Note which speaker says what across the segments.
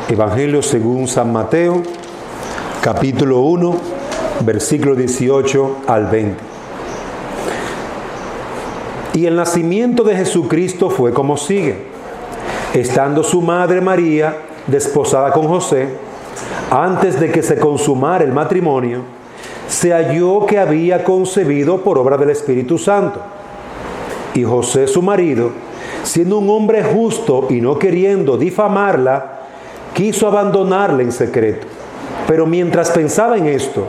Speaker 1: Evangelio según San Mateo, capítulo 1, versículo 18 al 20. Y el nacimiento de Jesucristo fue como sigue. Estando su madre María desposada con José, antes de que se consumara el matrimonio, se halló que había concebido por obra del Espíritu Santo. Y José, su marido, siendo un hombre justo y no queriendo difamarla, quiso abandonarla en secreto. Pero mientras pensaba en esto,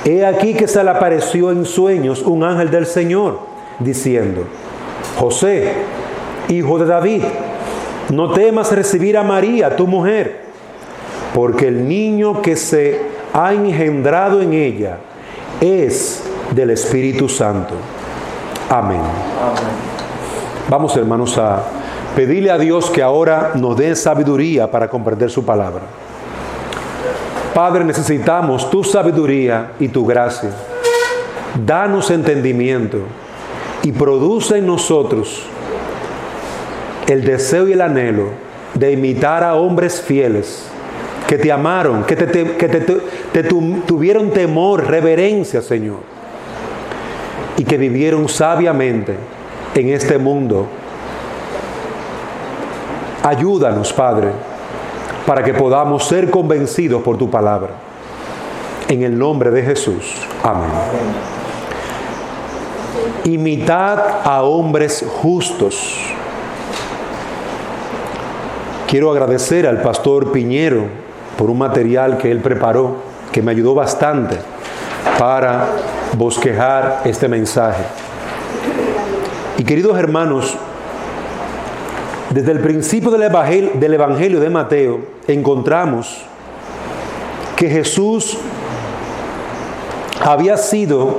Speaker 1: he aquí que se le apareció en sueños un ángel del Señor, diciendo: José, hijo de David, no temas recibir a María, tu mujer, porque el niño que se ha engendrado en ella es del Espíritu Santo. Amén. Vamos, hermanos, a pedirle a Dios que ahora nos dé sabiduría para comprender su palabra. Padre, necesitamos tu sabiduría y tu gracia. Danos entendimiento y produce en nosotros el deseo y el anhelo de imitar a hombres fieles que te amaron, que tuvieron temor, reverencia, Señor, y que vivieron sabiamente en este mundo. Ayúdanos, Padre, para que podamos ser convencidos por tu palabra. En el nombre de Jesús. Amén. Imitad a hombres justos. Quiero agradecer al pastor Piñero por un material que él preparó, que me ayudó bastante para bosquejar este mensaje. Y queridos hermanos, desde el principio del Evangelio de Mateo encontramos que Jesús había sido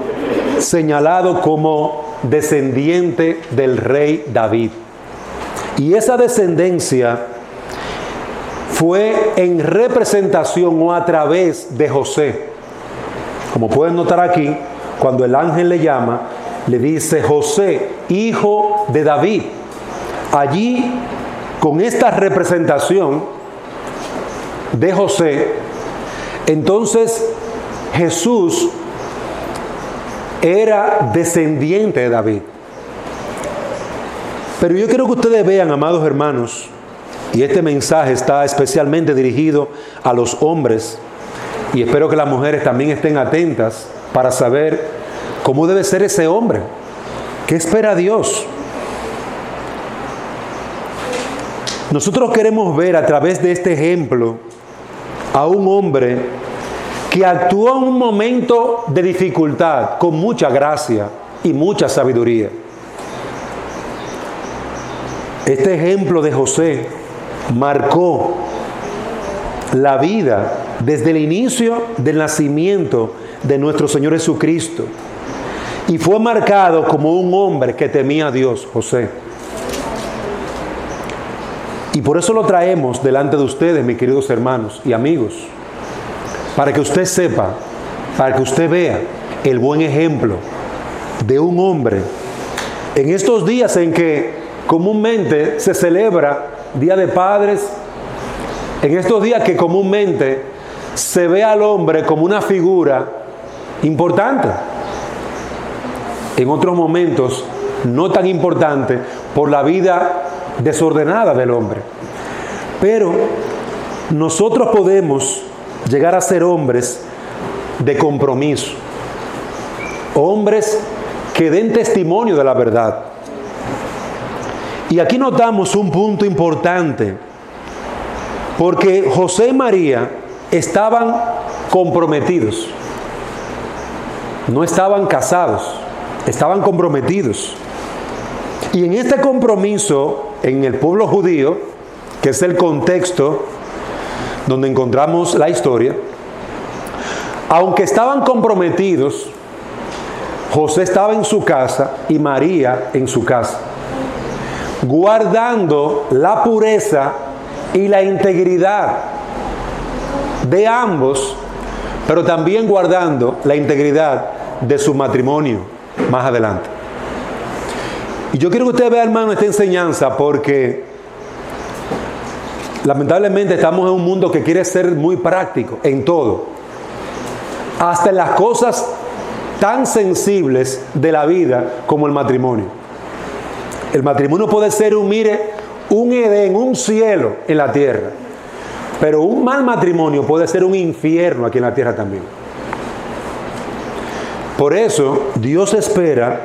Speaker 1: señalado como descendiente del rey David. Y esa descendencia fue en representación o a través de José. Como pueden notar aquí, cuando el ángel le llama, le dice: José, hijo de David. Allí, con esta representación de José, entonces Jesús era descendiente de David. Pero yo quiero que ustedes vean, amados hermanos, y este mensaje está especialmente dirigido a los hombres, y espero que las mujeres también estén atentas para saber cómo debe ser ese hombre. ¿Qué espera Dios? Nosotros queremos ver a través de este ejemplo a un hombre que actuó en un momento de dificultad con mucha gracia y mucha sabiduría. Este ejemplo de José marcó la vida desde el inicio del nacimiento de nuestro Señor Jesucristo y fue marcado como un hombre que temía a Dios, José. Y por eso lo traemos delante de ustedes, mis queridos hermanos y amigos, para que usted sepa, para que usted vea el buen ejemplo de un hombre en estos días en que comúnmente se celebra Día de Padres, en estos días que comúnmente se ve al hombre como una figura importante, en otros momentos no tan importante por la vida desordenada del hombre. Pero nosotros podemos llegar a ser hombres de compromiso, hombres que den testimonio de la verdad. Y aquí notamos un punto importante, porque José y María estaban comprometidos, no estaban casados, estaban comprometidos. Y en este compromiso, en el pueblo judío, que es el contexto donde encontramos la historia, aunque estaban comprometidos, José estaba en su casa y María en su casa, guardando la pureza y la integridad de ambos, pero también guardando la integridad de su matrimonio más adelante. Y yo quiero que usted vea, hermano, esta enseñanza, porque Lamentablemente estamos en un mundo que quiere ser muy práctico en todo. Hasta en las cosas tan sensibles de la vida como el matrimonio. El matrimonio puede ser un Edén, un cielo en la tierra. Pero un mal matrimonio puede ser un infierno aquí en la tierra también. Por eso Dios espera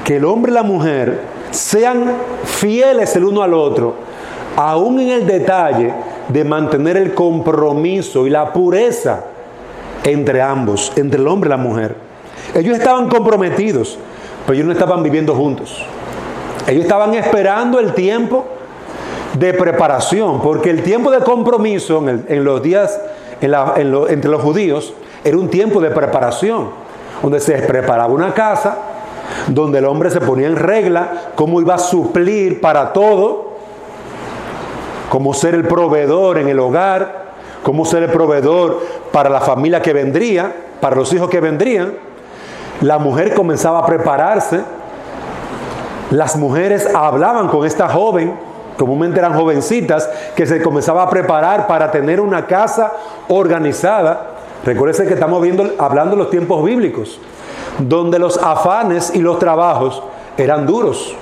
Speaker 1: que el hombre y la mujer sean fieles el uno al otro, aún en el detalle de mantener el compromiso y la pureza entre ambos, entre el hombre y la mujer. Ellos estaban comprometidos, pero ellos no estaban viviendo juntos. Ellos estaban esperando el tiempo de preparación, porque el tiempo de compromiso en los días, entre los judíos, era un tiempo de preparación, donde se preparaba una casa, donde el hombre se ponía en regla, cómo iba a suplir para todo, cómo ser el proveedor en el hogar, cómo ser el proveedor para la familia que vendría, para los hijos que vendrían. La mujer comenzaba a prepararse. Las mujeres hablaban con esta joven, comúnmente eran jovencitas, que se comenzaba a preparar para tener una casa organizada. Recuérdense que estamos hablando de los tiempos bíblicos, donde los afanes y los trabajos eran duros.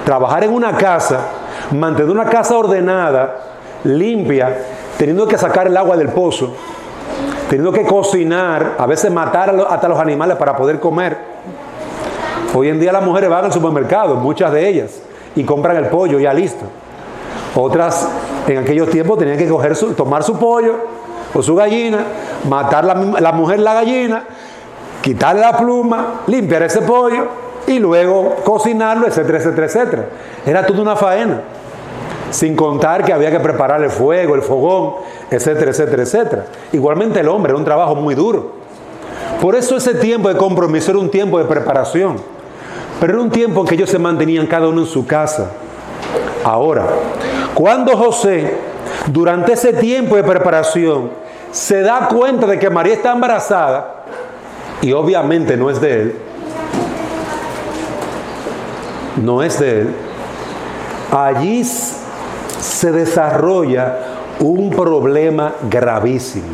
Speaker 1: Trabajar en una casa, mantener una casa ordenada, limpia, teniendo que sacar el agua del pozo, teniendo que cocinar, a veces matar hasta los animales para poder comer. Hoy en día las mujeres van al supermercado, muchas de ellas, y compran el pollo ya listo. Otras, en aquellos tiempos, tenían que tomar su pollo o su gallina, matar la mujer la gallina, quitarle la pluma, limpiar ese pollo y luego cocinarlo, etcétera, etcétera, etcétera. Era toda una faena. Sin contar que había que preparar el fuego, el fogón, etcétera, etcétera, etcétera. Igualmente el hombre, era un trabajo muy duro. Por eso ese tiempo de compromiso era un tiempo de preparación. Pero era un tiempo en que ellos se mantenían cada uno en su casa. Ahora, cuando José, durante ese tiempo de preparación, se da cuenta de que María está embarazada, y obviamente no es de él, allí se desarrolla un problema gravísimo,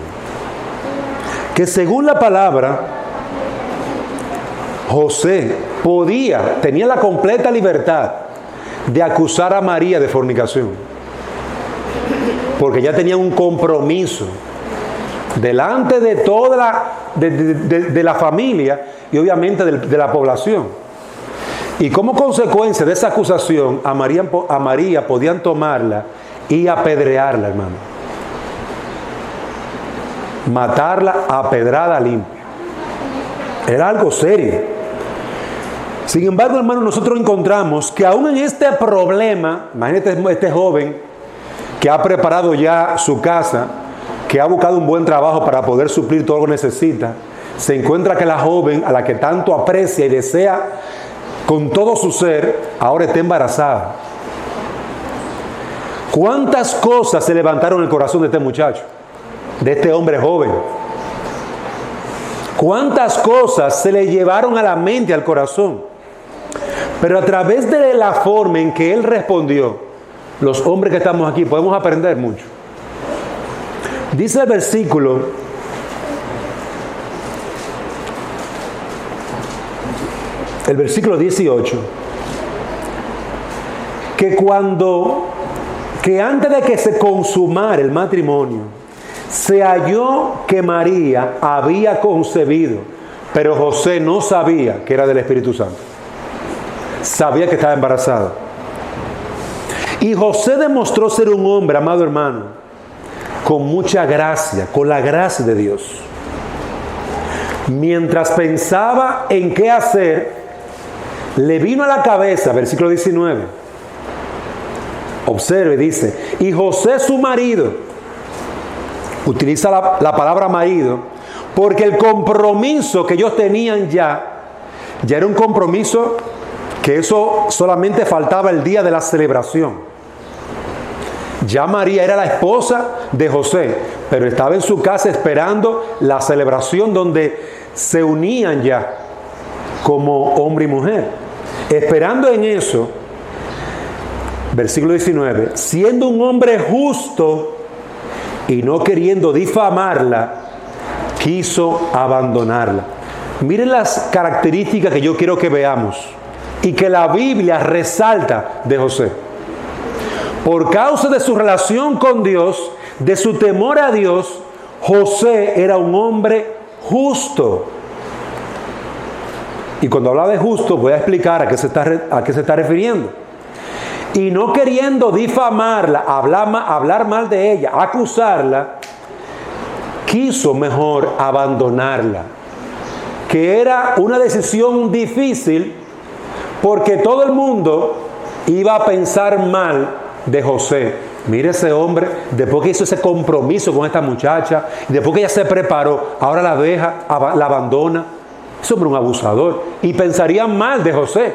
Speaker 1: que según la palabra, José tenía la completa libertad de acusar a María de fornicación, porque ya tenía un compromiso delante de toda de la familia y obviamente de la población. Y como consecuencia de esa acusación, a María podían tomarla y apedrearla, hermano. Matarla a pedrada limpia. Era algo serio. Sin embargo, hermano, nosotros encontramos que aún en este problema, imagínate este joven que ha preparado ya su casa, que ha buscado un buen trabajo para poder suplir todo lo que necesita, se encuentra que la joven a la que tanto aprecia y desea con todo su ser, ahora está embarazada. ¿Cuántas cosas se levantaron en el corazón de este muchacho, de este hombre joven? ¿Cuántas cosas se le llevaron a la mente, al corazón? Pero a través de la forma en que él respondió, los hombres que estamos aquí podemos aprender mucho. Dice el versículo, el versículo 18, que antes de que se consumara el matrimonio, se halló que María había concebido, pero José no sabía que era del Espíritu Santo. Sabía que estaba embarazada. Y José demostró ser un hombre, amado hermano, con mucha gracia, con la gracia de Dios. Mientras pensaba en qué hacer, le vino a la cabeza, versículo 19. Observe, dice, y José su marido, utiliza la palabra marido, porque el compromiso que ellos tenían ya era un compromiso que eso solamente faltaba el día de la celebración. Ya María era la esposa de José, pero estaba en su casa esperando la celebración donde se unían ya como hombre y mujer. Esperando en eso, Versículo 19. Siendo un hombre justo y no queriendo difamarla, quiso abandonarla. Miren las características que yo quiero que veamos y que la Biblia resalta de José. Por causa de su relación con Dios, de su temor a Dios, José era un hombre justo. Y cuando habla de justo, voy a explicar a qué se está refiriendo. Y no queriendo difamarla, hablar mal de ella, acusarla, quiso mejor abandonarla. Que era una decisión difícil porque todo el mundo iba a pensar mal de José. Mire ese hombre, después que hizo ese compromiso con esta muchacha, y después que ella se preparó, ahora la deja, la abandona. Ese hombre es un abusador. Y pensarían mal de José.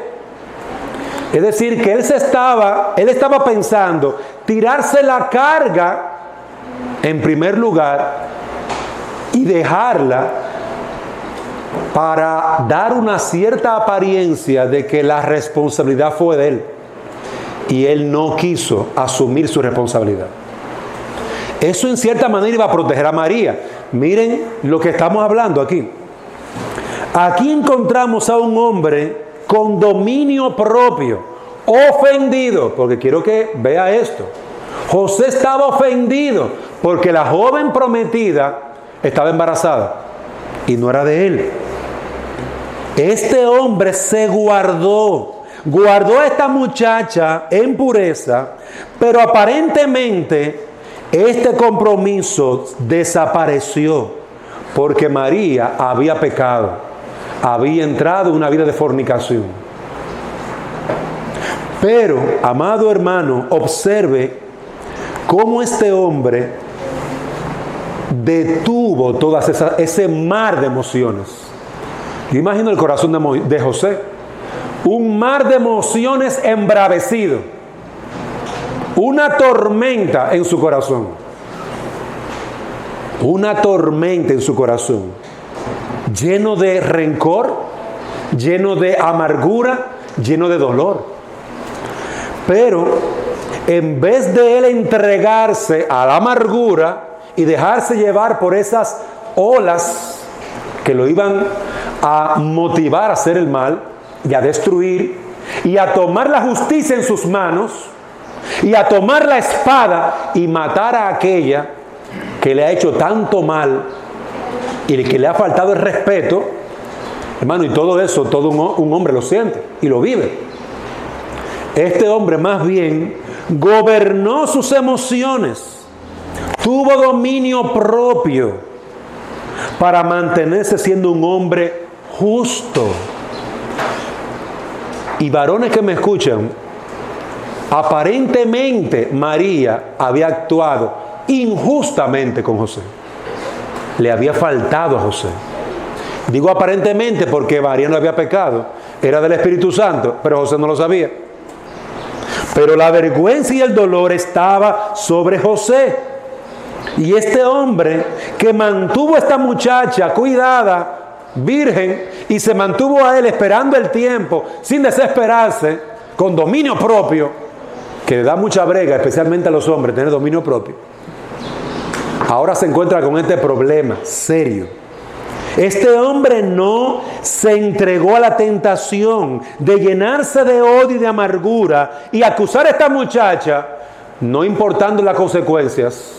Speaker 1: Es decir, que él estaba pensando tirarse la carga en primer lugar y dejarla para dar una cierta apariencia de que la responsabilidad fue de él. Y él no quiso asumir su responsabilidad. Eso en cierta manera iba a proteger a María. Miren lo que estamos hablando aquí. Aquí encontramos a un hombre con dominio propio, ofendido, porque quiero que vea esto. José estaba ofendido porque la joven prometida estaba embarazada y no era de él. Este hombre se guardó a esta muchacha en pureza, pero aparentemente este compromiso desapareció porque María había pecado. Había entrado en una vida de fornicación. Pero, amado hermano, observe cómo este hombre detuvo ese mar de emociones. Yo imagino el corazón de José. Un mar de emociones embravecido. Una tormenta en su corazón. Una tormenta en su corazón. Lleno de rencor, lleno de amargura, lleno de dolor. Pero en vez de él entregarse a la amargura y dejarse llevar por esas olas que lo iban a motivar a hacer el mal y a destruir y a tomar la justicia en sus manos y a tomar la espada y matar a aquella que le ha hecho tanto mal y que le ha faltado el respeto, hermano, y todo eso, todo un hombre lo siente y lo vive. Este hombre más bien gobernó sus emociones, tuvo dominio propio para mantenerse siendo un hombre justo. Y varones que me escuchan, aparentemente María había actuado injustamente con José. Le había faltado a José. Digo aparentemente porque María no había pecado, era del Espíritu Santo, pero José no lo sabía. Pero la vergüenza y el dolor estaba sobre José. Y este hombre que mantuvo a esta muchacha cuidada, virgen, y se mantuvo a él esperando el tiempo, sin desesperarse, con dominio propio, que le da mucha brega, especialmente a los hombres, tener dominio propio. Ahora se encuentra con este problema serio. Este hombre no se entregó a la tentación de llenarse de odio y de amargura y acusar a esta muchacha, no importando las consecuencias.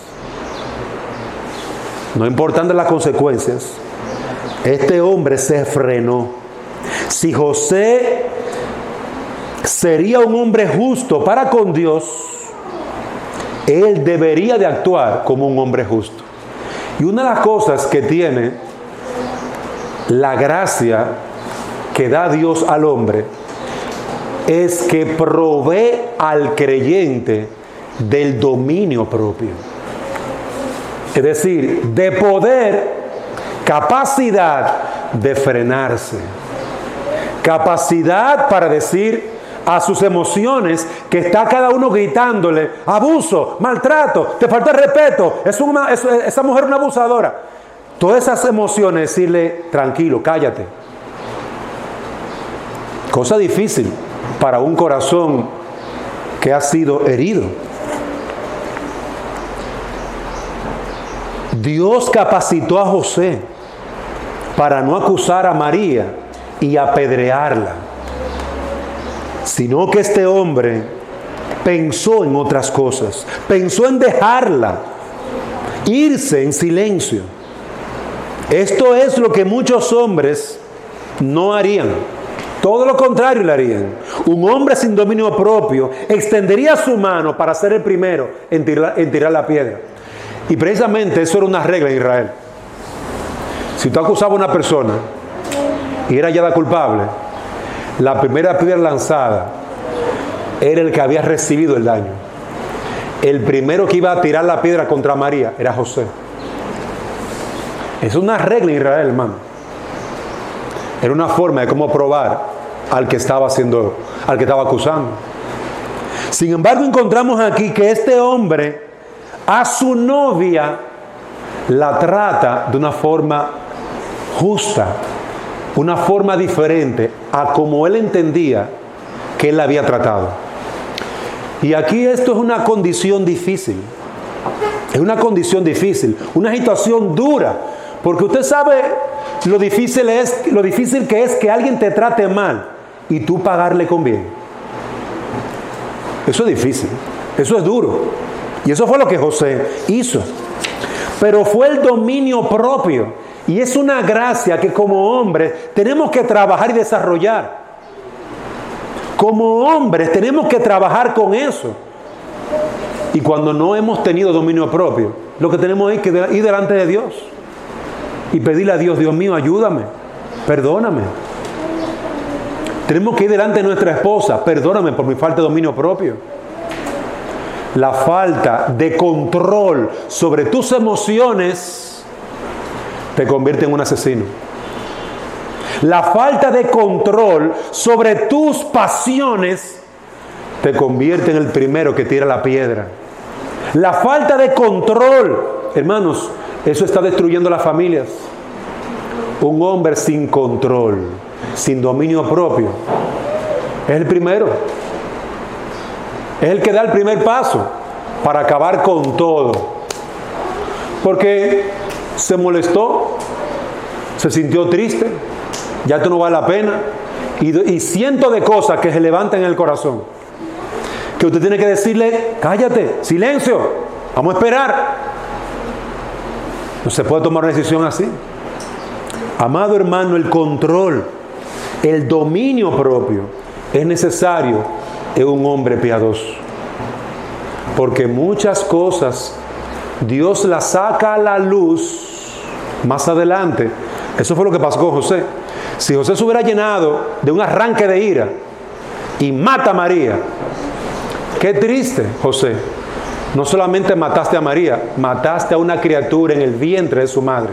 Speaker 1: No importando las consecuencias, este hombre se frenó. Si José sería un hombre justo para con Dios, él debería de actuar como un hombre justo. Y una de las cosas que tiene la gracia que da Dios al hombre es que provee al creyente del dominio propio. Es decir, de poder, capacidad de frenarse. Capacidad para decir a sus emociones que está cada uno gritándole abuso, maltrato, te falta el respeto, esa mujer es una abusadora. Todas esas emociones, decirle tranquilo, cállate. Cosa difícil para un corazón que ha sido herido. Dios capacitó a José para no acusar a María y apedrearla, sino que este hombre pensó en otras cosas, pensó en dejarla, irse en silencio. Esto es lo que muchos hombres no harían. Todo lo contrario le harían. Un hombre sin dominio propio extendería su mano para ser el primero en tirar la piedra. Y precisamente eso era una regla en Israel. Si tú acusabas a una persona y era hallada culpable, la primera piedra lanzada era el que había recibido el daño. El primero que iba a tirar la piedra contra María era José. Es una regla en Israel, hermano. Era una forma de cómo probar al que estaba acusando. Sin embargo, encontramos aquí que este hombre a su novia la trata de una forma justa, una forma diferente a como él entendía que él la había tratado. Y aquí esto es una condición difícil. Es una condición difícil, una situación dura, porque usted sabe lo difícil que es que alguien te trate mal y tú pagarle con bien. Eso es difícil, eso es duro. Y eso fue lo que José hizo. Pero fue el dominio propio. Y es una gracia que como hombres tenemos que trabajar y desarrollar. Como hombres tenemos que trabajar con eso. Y cuando no hemos tenido dominio propio, lo que tenemos es que ir delante de Dios y pedirle a Dios: Dios mío, ayúdame, perdóname. Tenemos que ir delante de nuestra esposa: perdóname por mi falta de dominio propio. La falta de control sobre tus emociones te convierte en un asesino. La falta de control sobre tus pasiones te convierte en el primero que tira la piedra. La falta de control, hermanos, eso está destruyendo las familias. Un hombre sin control, sin dominio propio, es el primero. Es el que da el primer paso para acabar con todo. Porque se molestó, se sintió triste, ya esto no vale la pena. Y cientos de cosas que se levantan en el corazón. Que usted tiene que decirle: cállate, silencio, vamos a esperar. No se puede tomar una decisión así. Amado hermano, el control, el dominio propio es necesario en un hombre piadoso. Porque muchas cosas Dios las saca a la luz más adelante. Eso fue lo que pasó con José. Si José se hubiera llenado de un arranque de ira y mata a María, qué triste, José. No solamente mataste a María, mataste a una criatura en el vientre de su madre.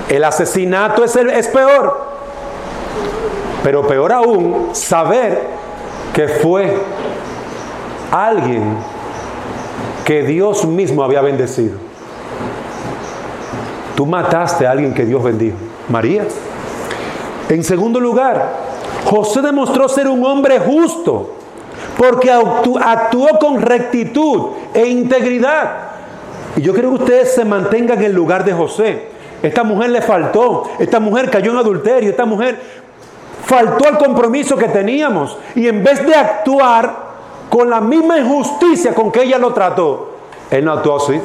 Speaker 1: El asesinato es peor. Pero peor aún, saber que fue alguien que Dios mismo había bendecido. Tú mataste a alguien que Dios bendijo, María. En segundo lugar, José demostró ser un hombre justo porque actuó con rectitud e integridad. Y yo quiero que ustedes se mantengan en el lugar de José. Esta mujer le faltó, esta mujer cayó en adulterio, esta mujer faltó al compromiso que teníamos. Y en vez de actuar con la misma injusticia con que ella lo trató, él no actuó así.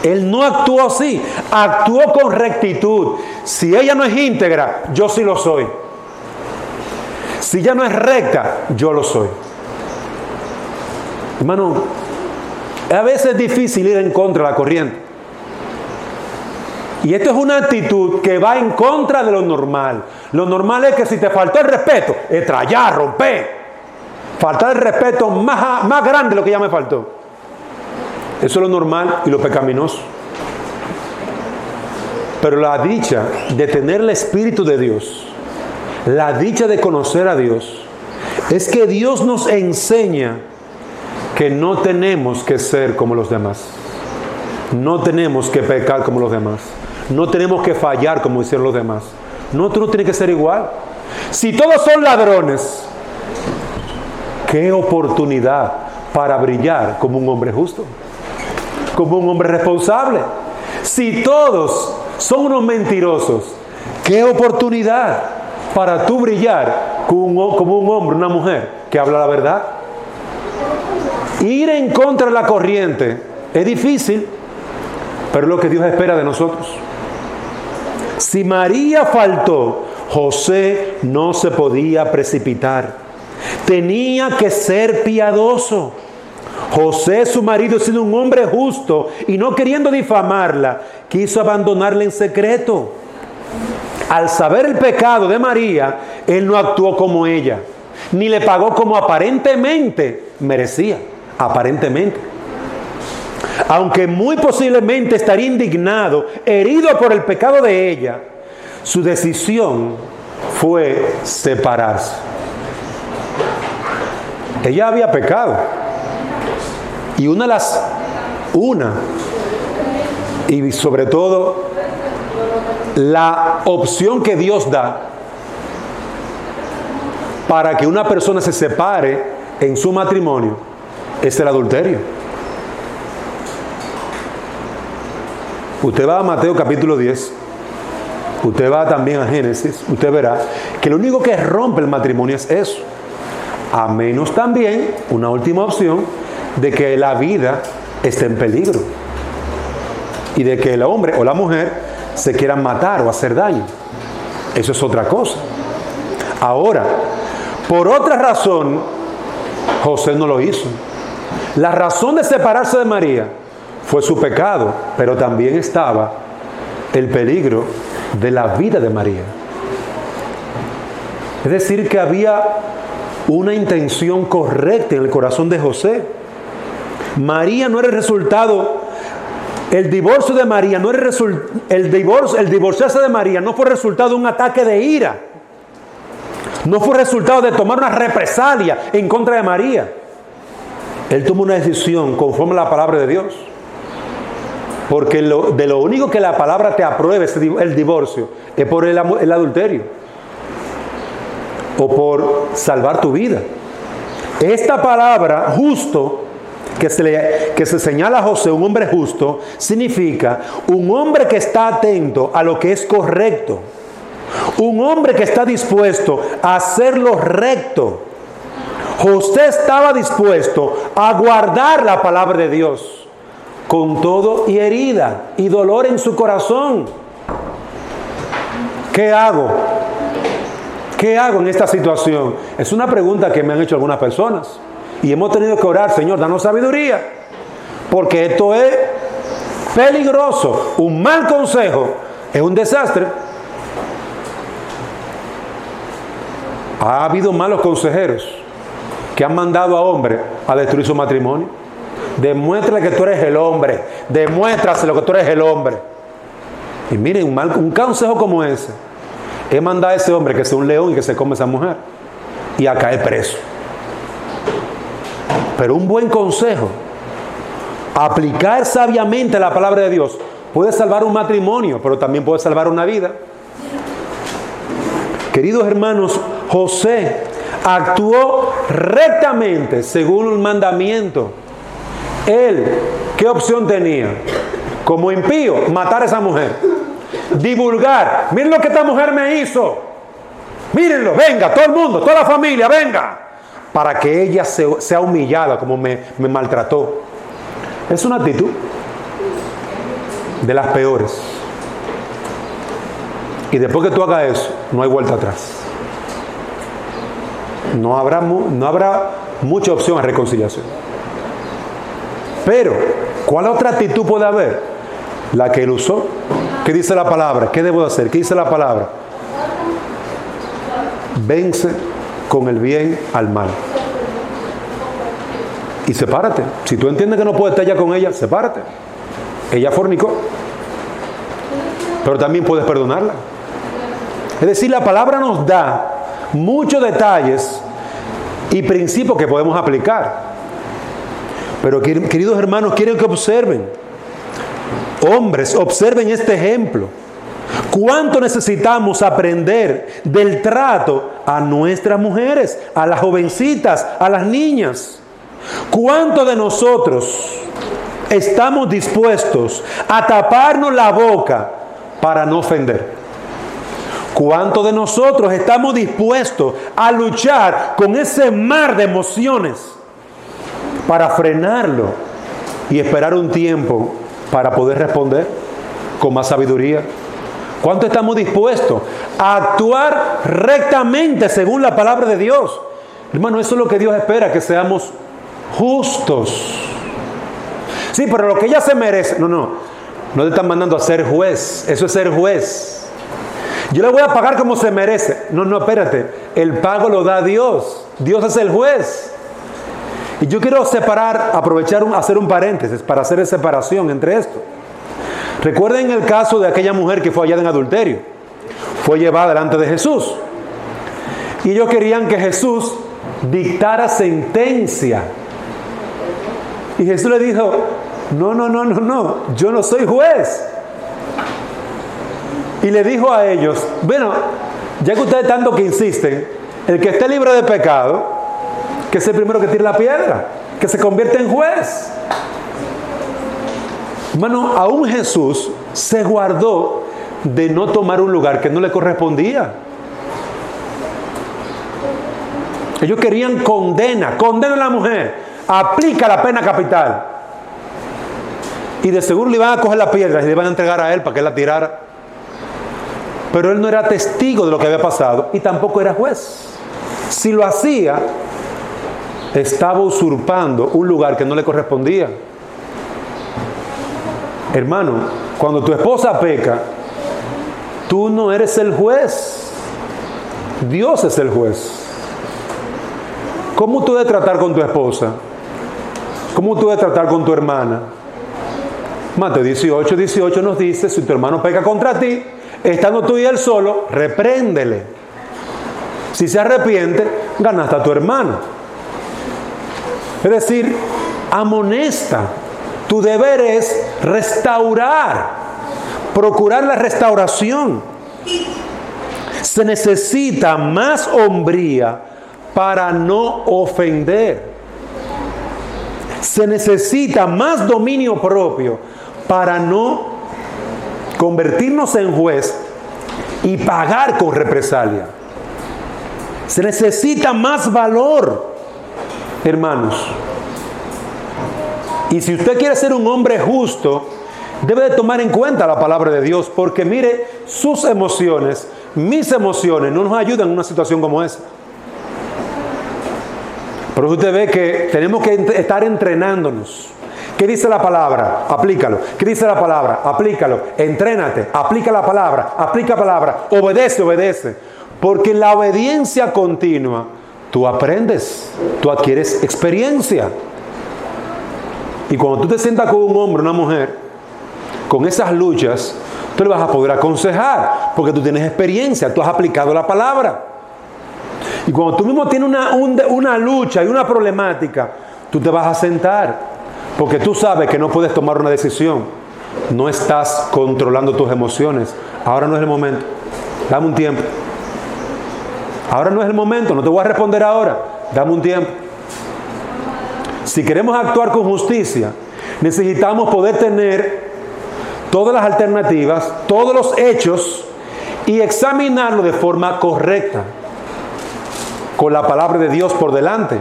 Speaker 1: Él no actuó así, actuó con rectitud. Si ella no es íntegra, yo sí lo soy. Si ella no es recta, yo lo soy. Hermano, a veces es difícil ir en contra de la corriente. Y esto es una actitud que va en contra de lo normal. Lo normal es que si te faltó el respeto, estrellar, romper. Faltar el respeto más grande de lo que ya me faltó. Eso es lo normal y lo pecaminoso. Pero la dicha de tener el Espíritu de Dios, la dicha de conocer a Dios, es que Dios nos enseña que no tenemos que ser como los demás. No tenemos que pecar como los demás. No tenemos que fallar como hicieron los demás. No, tú no tienes que ser igual. Si todos son ladrones, ¡Qué oportunidad para brillar como un hombre justo! Como un hombre responsable. Si todos son unos mentirosos, ¡qué oportunidad para tú brillar como un hombre, una mujer que habla la verdad! Ir en contra de la corriente es difícil, pero es lo que Dios espera de nosotros. Si María faltó, José no se podía precipitar. Tenía que ser piadoso. José, su marido, siendo un hombre justo y no queriendo difamarla, quiso abandonarla en secreto. Al saber el pecado de María, él no actuó como ella, ni le pagó como aparentemente merecía. Aparentemente. Aunque muy posiblemente estaría indignado, herido por el pecado de ella, su decisión fue separarse. Ella había pecado. Y y sobre todo, la opción que Dios da para que una persona se separe en su matrimonio es el adulterio. Usted va a Mateo capítulo 10, usted va también a Génesis, usted verá que lo único que rompe el matrimonio es eso. A menos también, una última opción, de que la vida esté en peligro y de que el hombre o la mujer se quieran matar o hacer daño. Eso es otra cosa. Ahora, por otra razón, José no lo hizo. La razón de separarse de María fue su pecado, pero también estaba el peligro de la vida de María. Es decir, que había una intención correcta en el corazón de José. María no era el resultado, el divorcio de María no era el divorciarse de María no fue resultado de un ataque de ira. No fue resultado de tomar una represalia en contra de María. Él tomó una decisión conforme a la palabra de Dios. Porque de lo único que la palabra te apruebe es el divorcio, es por el adulterio. O por salvar tu vida. Esta palabra, justo, que se señala a José, un hombre justo, significa un hombre que está atento a lo que es correcto. Un hombre que está dispuesto a hacer lo recto. José estaba dispuesto a guardar la palabra de Dios con todo y herida y dolor en su corazón. ¿Qué hago? ¿Qué hago en esta situación? Es una pregunta que me han hecho algunas personas. Y hemos tenido que orar, Señor, danos sabiduría. Porque esto es peligroso. Un mal consejo es un desastre. Ha habido malos consejeros que han mandado a hombres a destruir su matrimonio. Demuéstrale que tú eres el hombre. Demuéstraselo que tú eres el hombre. Y miren, un consejo como ese es mandar a ese hombre que sea un león y que se come a esa mujer y a caer preso. Pero un buen consejo, aplicar sabiamente la palabra de Dios, puede salvar un matrimonio, pero también puede salvar una vida. Queridos hermanos, José actuó rectamente según el mandamiento. Él, ¿qué opción tenía? Como impío, matar a esa mujer. Divulgar, miren lo que esta mujer me hizo. Mírenlo, venga, todo el mundo, toda la familia, venga. Para que ella sea humillada como me maltrató. Es una actitud de las peores. Y después que tú hagas eso, no hay vuelta atrás. No habrá mucha opción a reconciliación. Pero, ¿cuál otra actitud puede haber? La que él usó. ¿Qué dice la palabra? ¿Qué debo de hacer? ¿Qué dice la palabra? Vence con el bien al mal. Y sepárate. Si tú entiendes que no puedes estar ya con ella, sepárate. Ella fornicó. Pero también puedes perdonarla. Es decir, la palabra nos da muchos detalles y principios que podemos aplicar. Pero queridos hermanos, quiero que observen. Hombres, observen este ejemplo. ¿Cuánto necesitamos aprender del trato a nuestras mujeres, a las jovencitas, a las niñas? ¿Cuánto de nosotros estamos dispuestos a taparnos la boca para no ofender? ¿Cuánto de nosotros estamos dispuestos a luchar con ese mar de emociones para frenarlo y esperar un tiempo para poder responder con más sabiduría? ¿Cuánto estamos dispuestos a actuar rectamente según la palabra de Dios? Hermano, eso es lo que Dios espera, que seamos justos. Sí, pero lo que ella se merece. No te están mandando a ser juez. Eso es ser juez. Yo le voy a pagar como se merece. No, espérate. El pago lo da Dios. Dios es el juez. Y yo quiero hacer un paréntesis para hacer separación entre esto. Recuerden el caso de aquella mujer que fue hallada en adulterio. Fue llevada delante de Jesús. Y ellos querían que Jesús dictara sentencia. Y Jesús le dijo, no, yo no soy juez. Y le dijo a ellos, bueno, ya que ustedes tanto que insisten, el que esté libre de pecado, que es el primero que tire la piedra, que se convierte en juez. Hermano, aún Jesús se guardó de no tomar un lugar que no le correspondía. Ellos querían condena a la mujer, aplica la pena capital. Y de seguro le iban a coger la piedra y le iban a entregar a él para que él la tirara. Pero él no era testigo de lo que había pasado y tampoco era juez. Si lo hacía, estaba usurpando un lugar que no le correspondía. Hermano, cuando tu esposa peca, tú no eres el juez. Dios es el juez. ¿Cómo tú debes tratar con tu esposa? ¿Cómo tú debes tratar con tu hermana? Mateo 18 nos dice, si tu hermano peca contra ti, estando tú y él solo, repréndele. Si se arrepiente, ganaste a tu hermano. Es decir, amonesta. Tu deber es restaurar, procurar la restauración. Se necesita más hombría para no ofender. Se necesita más dominio propio para no convertirnos en juez y pagar con represalia. Se necesita más valor, hermanos. Y si usted quiere ser un hombre justo, debe de tomar en cuenta la palabra de Dios, porque mire, sus emociones, mis emociones, no nos ayudan en una situación como esa. Por eso usted ve que tenemos que estar entrenándonos. ¿Qué dice la palabra? Aplícalo. ¿Qué dice la palabra? Aplícalo. Entrénate. Aplica la palabra. Aplica palabra. Obedece. Porque en la obediencia continua, tú aprendes. Tú adquieres experiencia. Y cuando tú te sientas con un hombre, una mujer, con esas luchas, tú le vas a poder aconsejar. Porque tú tienes experiencia. Tú has aplicado la palabra. Y cuando tú mismo tienes una lucha y una problemática, tú te vas a sentar. Porque tú sabes que no puedes tomar una decisión. No estás controlando tus emociones. Ahora no es el momento. Dame un tiempo. Ahora no es el momento. No te voy a responder ahora. Dame un tiempo. Si queremos actuar con justicia, necesitamos poder tener todas las alternativas, todos los hechos y examinarlo de forma correcta, con la palabra de Dios por delante.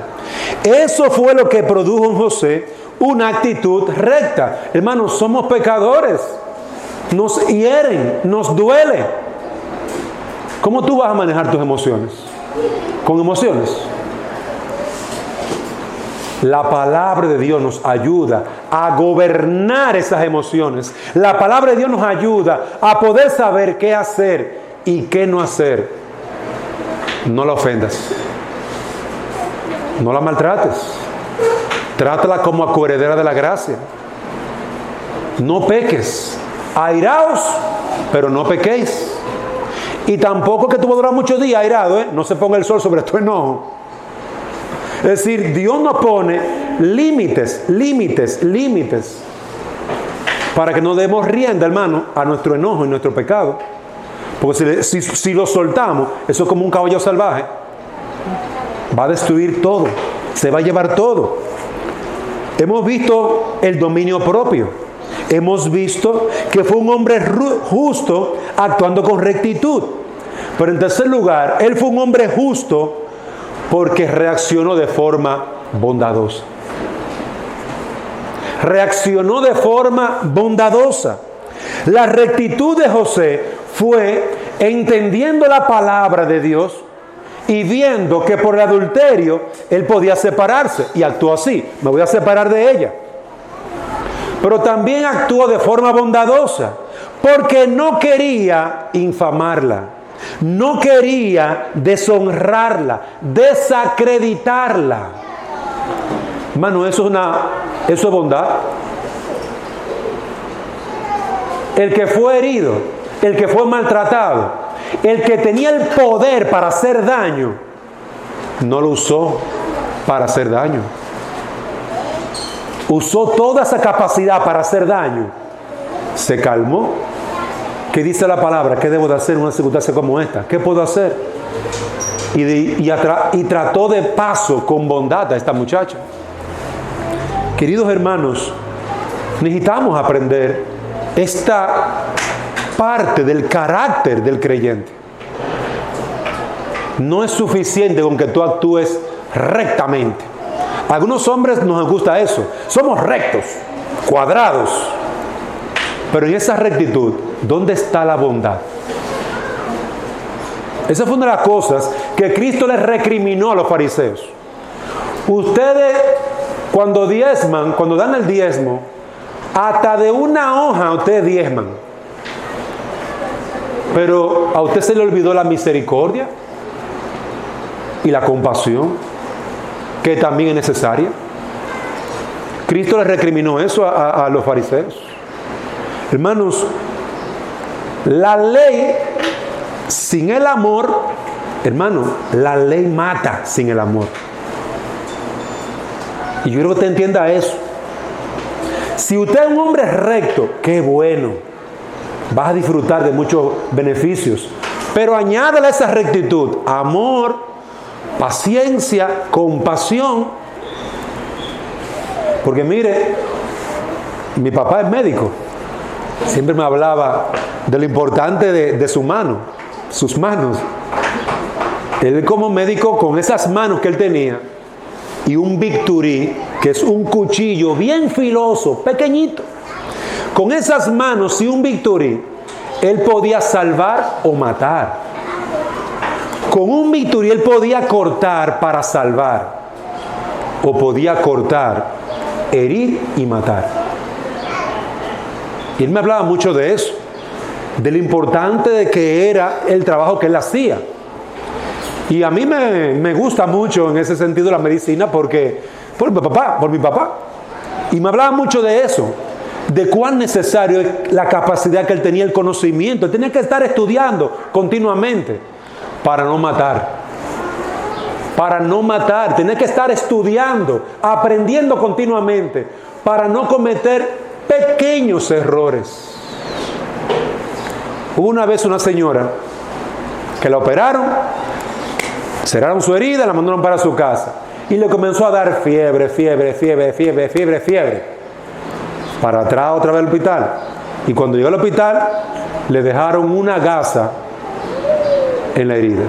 Speaker 1: Eso fue lo que produjo en José una actitud recta. Hermanos, somos pecadores. Nos hieren, nos duele. ¿Cómo tú vas a manejar tus emociones? ¿Con emociones? La palabra de Dios nos ayuda a gobernar esas emociones. La palabra de Dios nos ayuda a poder saber qué hacer y qué no hacer. No la ofendas. No la maltrates. Trátala como a coheredera de la gracia. No peques. Airaos, pero no pequéis. Y tampoco que tú vas a durar muchos días airado, No se ponga el sol sobre tu enojo. Es decir, Dios nos pone límites, para que no demos rienda, hermano, a nuestro enojo y nuestro pecado. Porque si lo soltamos, eso es como un caballo salvaje. Va a destruir todo, se va a llevar todo. Hemos visto el dominio propio. Hemos visto que fue un hombre justo actuando con rectitud. Pero en tercer lugar, él fue un hombre justo porque reaccionó de forma bondadosa. Reaccionó de forma bondadosa. La rectitud de José fue entendiendo la palabra de Dios y viendo que por el adulterio él podía separarse, y actuó así: me voy a separar de ella. Pero también actuó de forma bondadosa porque no quería infamarla, no quería deshonrarla, desacreditarla. Hermano, eso es bondad. El que fue herido, el que fue maltratado, el que tenía el poder para hacer daño, no lo usó para hacer daño. Usó toda esa capacidad para hacer daño. Se calmó. ¿Qué dice la palabra? ¿Qué debo de hacer en una circunstancia como esta? ¿Qué puedo hacer? Y trató de paso con bondad a esta muchacha. Queridos hermanos, necesitamos aprender esta parte del carácter del creyente. No es suficiente con que tú actúes rectamente. A algunos hombres nos gusta eso. Somos rectos, cuadrados. Pero en esa rectitud, ¿dónde está la bondad? Esa fue una de las cosas que Cristo les recriminó a los fariseos. Ustedes, cuando diezman, cuando dan el diezmo, hasta de una hoja ustedes diezman. Pero a usted se le olvidó la misericordia y la compasión, que también es necesaria. Cristo les recriminó eso a los fariseos. Hermanos, la ley sin el amor, hermano, la ley mata sin el amor. Y yo quiero que usted entienda eso. Si usted es un hombre recto, qué bueno, vas a disfrutar de muchos beneficios. Pero añádale a esa rectitud amor, paciencia, compasión. Porque mire, mi papá es médico. Siempre me hablaba de lo importante de su mano, sus manos. Él como médico, con esas manos que él tenía, y un bisturí, que es un cuchillo bien filoso, pequeñito. Con esas manos y un bisturí, él podía salvar o matar. Con un bisturí él podía cortar para salvar, o podía cortar, herir y matar. Y él me hablaba mucho de eso, de lo importante de que era el trabajo que él hacía. Y a mí me gusta mucho en ese sentido la medicina por mi papá. Y me hablaba mucho de eso, de cuán necesario es la capacidad que él tenía, el conocimiento. Él tenía que estar estudiando continuamente para no matar. Para no matar, tenía que estar estudiando, aprendiendo continuamente para no cometer pequeños errores. Hubo una vez una señora que la operaron, cerraron su herida, la mandaron para su casa y le comenzó a dar fiebre. Para atrás otra vez al hospital. Y cuando llegó al hospital, le dejaron una gasa en la herida.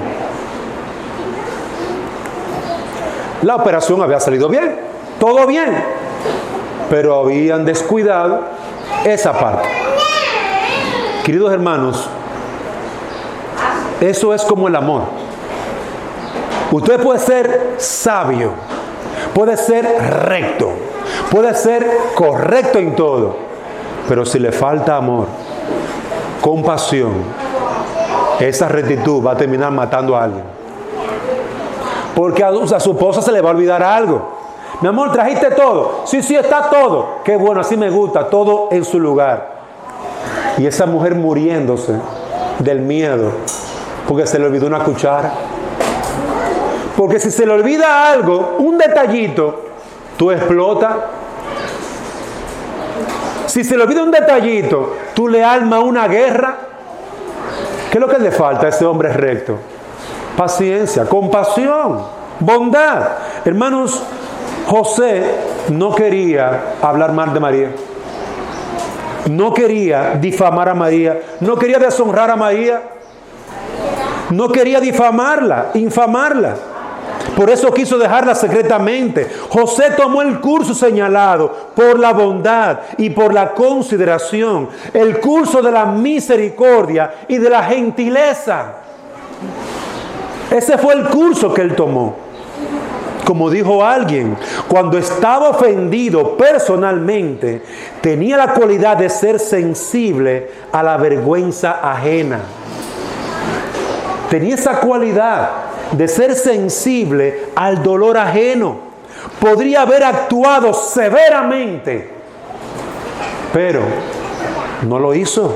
Speaker 1: La operación había salido bien, todo bien, pero habían descuidado esa parte. Queridos hermanos, eso es como el amor. Usted puede ser sabio, puede ser recto, puede ser correcto en todo, pero si le falta amor, compasión, esa rectitud va a terminar matando a alguien. Porque a su esposa se le va a olvidar algo. Mi amor, ¿trajiste todo? Sí, está todo. Qué bueno, así me gusta, todo en su lugar. Y esa mujer muriéndose del miedo porque se le olvidó una cuchara. Porque si se le olvida algo, un detallito, tú explotas. Si se le olvida un detallito, tú le armas una guerra. ¿Qué es lo que le falta a ese hombre recto? Paciencia, compasión, bondad. Hermanos, José no quería hablar mal de María. No quería difamar a María. No quería deshonrar a María. No quería difamarla, infamarla. Por eso quiso dejarla secretamente. José tomó el curso señalado por la bondad y por la consideración. El curso de la misericordia y de la gentileza. Ese fue el curso que él tomó. Como dijo alguien, cuando estaba ofendido personalmente, tenía la cualidad de ser sensible a la vergüenza ajena. Tenía esa cualidad de ser sensible al dolor ajeno. Podría haber actuado severamente, pero no lo hizo,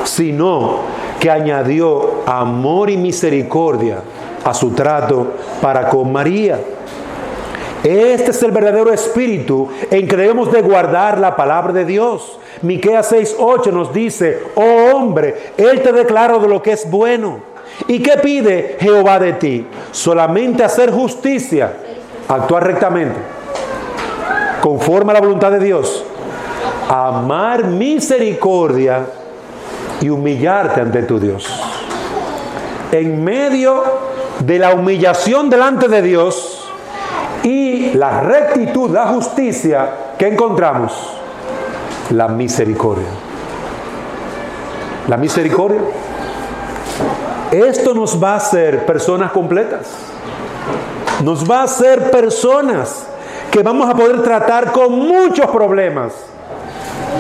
Speaker 1: sino que añadió amor y misericordia a su trato para con María. Este es el verdadero espíritu en que debemos de guardar la palabra de Dios. Miqueas 6:8 nos dice: oh hombre, Él te declara de lo que es bueno. ¿Y qué pide Jehová de ti? Solamente hacer justicia, actuar rectamente, conforme a la voluntad de Dios, amar misericordia y humillarte ante tu Dios. En medio de la humillación delante de Dios y la rectitud, la justicia, ¿qué encontramos? La misericordia. La misericordia. Esto nos va a hacer personas completas. Nos va a hacer personas que vamos a poder tratar con muchos problemas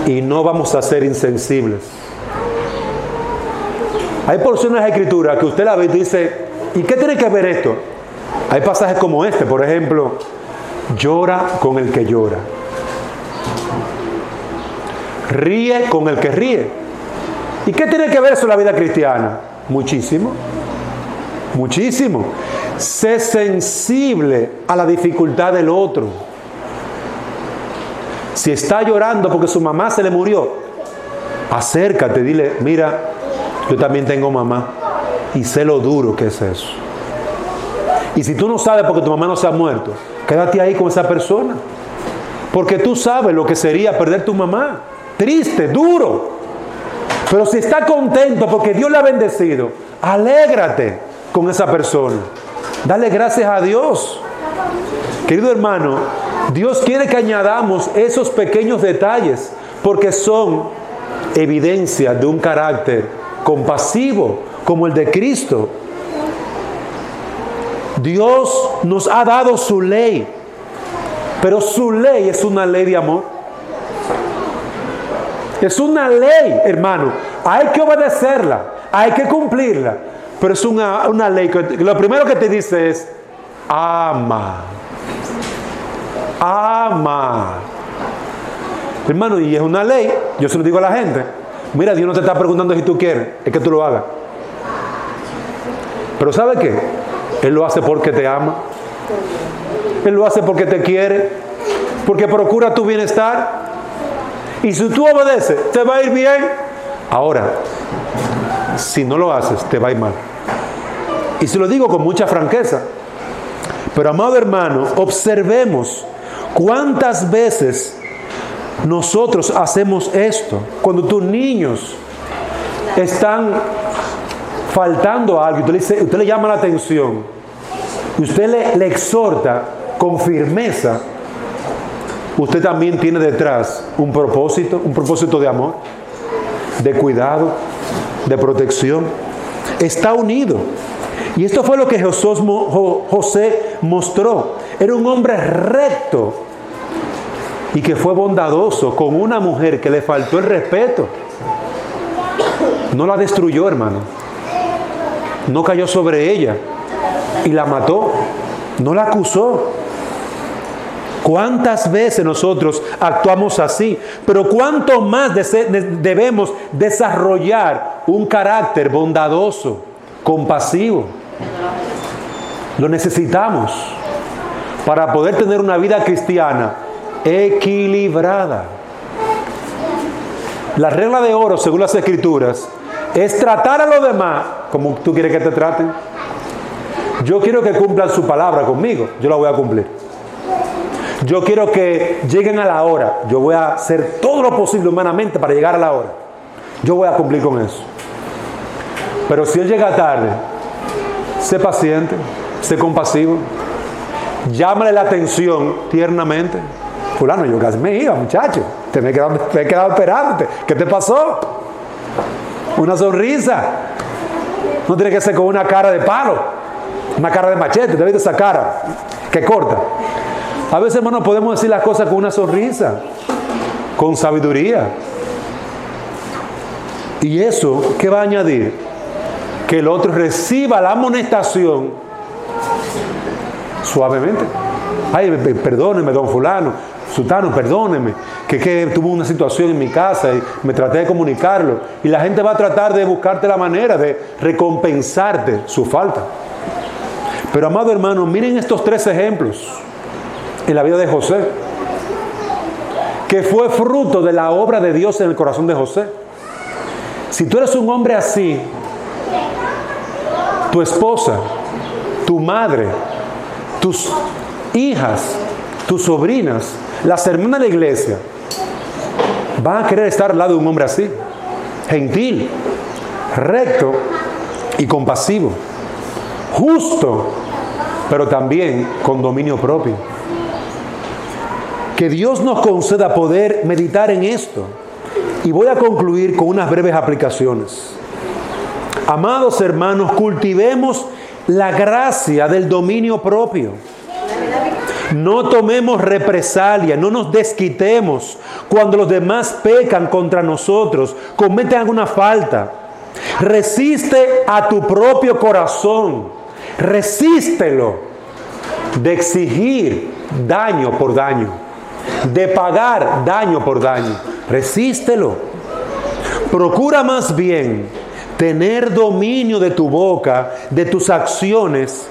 Speaker 1: y no vamos a ser insensibles. Hay porciones de la Escritura que usted la ve y dice: ¿y qué tiene que ver esto? Hay pasajes como este, por ejemplo: llora con el que llora, ríe con el que ríe. ¿Y qué tiene que ver eso en la vida cristiana? Muchísimo, muchísimo. Sé sensible a la dificultad del otro. Si está llorando porque su mamá se le murió, acércate, dile: mira, yo también tengo mamá y sé lo duro que es eso. Y si tú no sabes porque tu mamá no se ha muerto, quédate ahí con esa persona, porque tú sabes lo que sería perder tu mamá. Triste, duro. Pero si está contento porque Dios le ha bendecido, alégrate con esa persona. Dale gracias a Dios. Querido hermano, Dios quiere que añadamos esos pequeños detalles porque son evidencia de un carácter compasivo como el de Cristo. Dios nos ha dado su ley, pero su ley es una ley de amor. Es una ley, hermano. Hay que obedecerla, hay que cumplirla. Pero es una ley que lo primero que te dice es: ama. Ama. Hermano, y es una ley. Yo se lo digo a la gente: mira, Dios no te está preguntando si tú quieres, es que tú lo hagas. Pero ¿sabe qué? Él lo hace porque te ama. Él lo hace porque te quiere, porque procura tu bienestar. Y si tú obedeces, te va a ir bien. Ahora, si no lo haces, te va a ir mal. Y se lo digo con mucha franqueza. Pero, amado hermano, observemos cuántas veces nosotros hacemos esto. Cuando tus niños están faltando algo, usted le llama la atención, y usted le exhorta con firmeza, usted también tiene detrás un propósito de amor, de cuidado, de protección. Está unido. Y esto fue lo que José mostró. Era un hombre recto y que fue bondadoso con una mujer que le faltó el respeto. No la destruyó, hermano. No cayó sobre ella y la mató. No la acusó. ¿Cuántas veces nosotros actuamos así? Pero ¿cuánto más debemos desarrollar un carácter bondadoso, compasivo? Lo necesitamos para poder tener una vida cristiana equilibrada. La regla de oro, según las Escrituras, es tratar a los demás como tú quieres que te traten. Yo quiero que cumplan su palabra conmigo, yo la voy a cumplir. Yo quiero que lleguen a la hora, yo voy a hacer todo lo posible humanamente para llegar a la hora. Yo voy a cumplir con eso. Pero si él llega tarde, sé paciente, sé compasivo, llámale la atención tiernamente. Fulano, yo casi me iba, muchacho, me he quedado esperándote. ¿Qué te pasó? Una sonrisa. No tiene que ser con una cara de palo, una cara de machete. ¿Te viste esa cara que corta? A veces, hermano, podemos decir las cosas con una sonrisa, con sabiduría. ¿Y eso qué va a añadir? Que el otro reciba la amonestación suavemente. Ay, perdóneme, don fulano, sutano, perdóneme, que tuvo una situación en mi casa y me traté de comunicarlo. Y la gente va a tratar de buscarte la manera de recompensarte su falta. Pero, amado hermano, miren estos 3 ejemplos en la vida de José, que fue fruto de la obra de Dios en el corazón de José. Si tú eres un hombre así, tu esposa, tu madre, tus hijas, tus sobrinas, las hermanas de la iglesia, van a querer estar al lado de un hombre así, gentil, recto y compasivo, justo, pero también con dominio propio. Que Dios nos conceda poder meditar en esto. Y voy a concluir con unas breves aplicaciones. Amados hermanos, cultivemos la gracia del dominio propio. No tomemos represalia, no nos desquitemos cuando los demás pecan contra nosotros, cometen alguna falta. Resiste a tu propio corazón, resístelo de exigir daño por daño, de pagar daño por daño. Resístelo. Procura más bien tener dominio de tu boca, de tus acciones,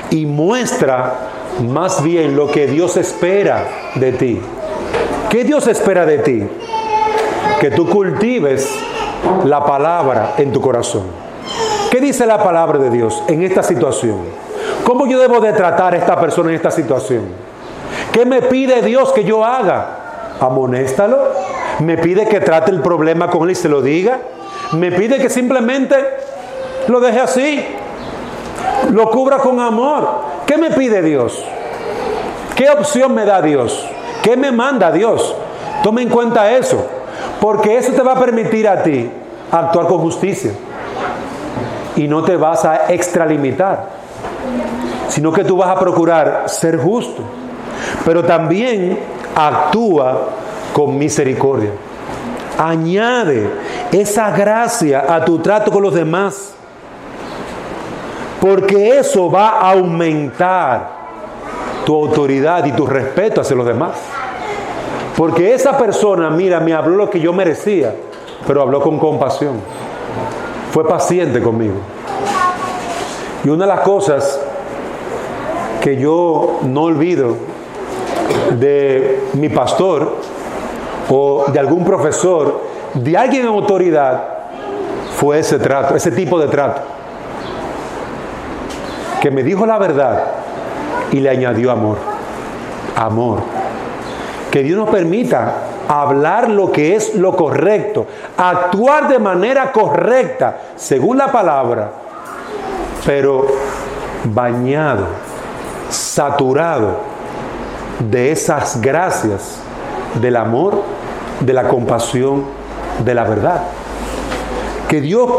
Speaker 1: y muestra más bien lo que Dios espera de ti. ¿Qué Dios espera de ti? Que tú cultives la palabra en tu corazón. ¿Qué dice la palabra de Dios en esta situación? ¿Cómo yo debo de tratar a esta persona en esta situación? ¿Qué me pide Dios que yo haga? Amonéstalo. ¿Me pide que trate el problema con él y se lo diga? ¿Me pide que simplemente lo deje así? Lo cubra con amor. ¿Qué me pide Dios? ¿Qué opción me da Dios? ¿Qué me manda Dios? Tome en cuenta eso, porque eso te va a permitir a ti actuar con justicia. Y no te vas a extralimitar, sino que tú vas a procurar ser justo. Pero también actúa con misericordia. Añade esa gracia a tu trato con los demás, porque eso va a aumentar tu autoridad y tu respeto hacia los demás. Porque esa persona, mira, me habló lo que yo merecía, pero habló con compasión, fue paciente conmigo. Y una de las cosas que yo no olvido de mi pastor o de algún profesor, de alguien en autoridad, fue ese trato, ese tipo de trato, que me dijo la verdad y le añadió amor. Amor. Que Dios nos permita hablar lo que es lo correcto, actuar de manera correcta según la palabra, pero bañado, saturado de esas gracias del amor, de la compasión, de la verdad. Que Dios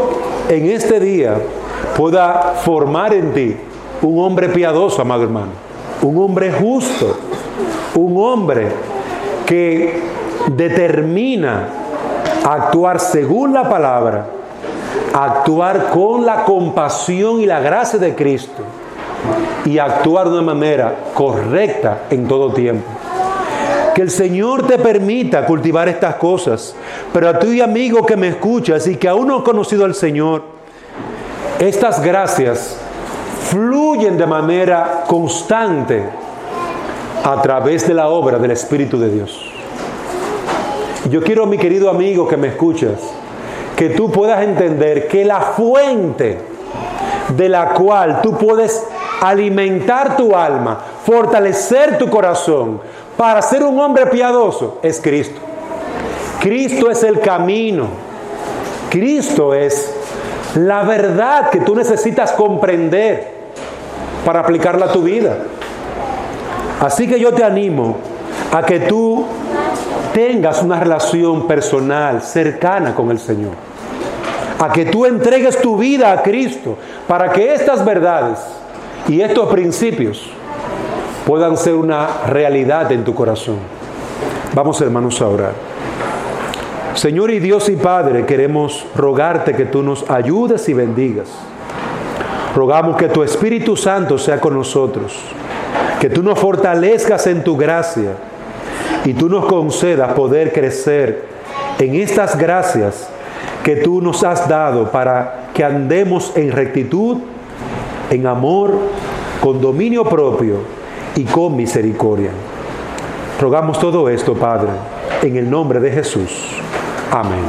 Speaker 1: en este día pueda formar en ti un hombre piadoso, amado hermano, un hombre justo, un hombre que determina actuar según la palabra, actuar con la compasión y la gracia de Cristo y actuar de una manera correcta en todo tiempo. Que el Señor te permita cultivar estas cosas. Pero a ti, amigo que me escuchas y que aún no has conocido al Señor, estas gracias fluyen de manera constante a través de la obra del Espíritu de Dios. Yo quiero, mi querido amigo que me escuchas, que tú puedas entender que la fuente de la cual tú puedes alimentar tu alma, fortalecer tu corazón para ser un hombre piadoso es Cristo. Cristo es el camino. Cristo es la verdad que tú necesitas comprender para aplicarla a tu vida. Así que yo te animo a que tú tengas una relación personal, cercana con el Señor. A que tú entregues tu vida a Cristo para que estas verdades y estos principios puedan ser una realidad en tu corazón. Vamos, hermanos, a orar. Señor y Dios y Padre, queremos rogarte que tú nos ayudes y bendigas. Rogamos que tu Espíritu Santo sea con nosotros, que tú nos fortalezcas en tu gracia y tú nos concedas poder crecer en estas gracias que tú nos has dado para que andemos en rectitud, en amor, con dominio propio y con misericordia. Rogamos todo esto, Padre, en el nombre de Jesús. Amén.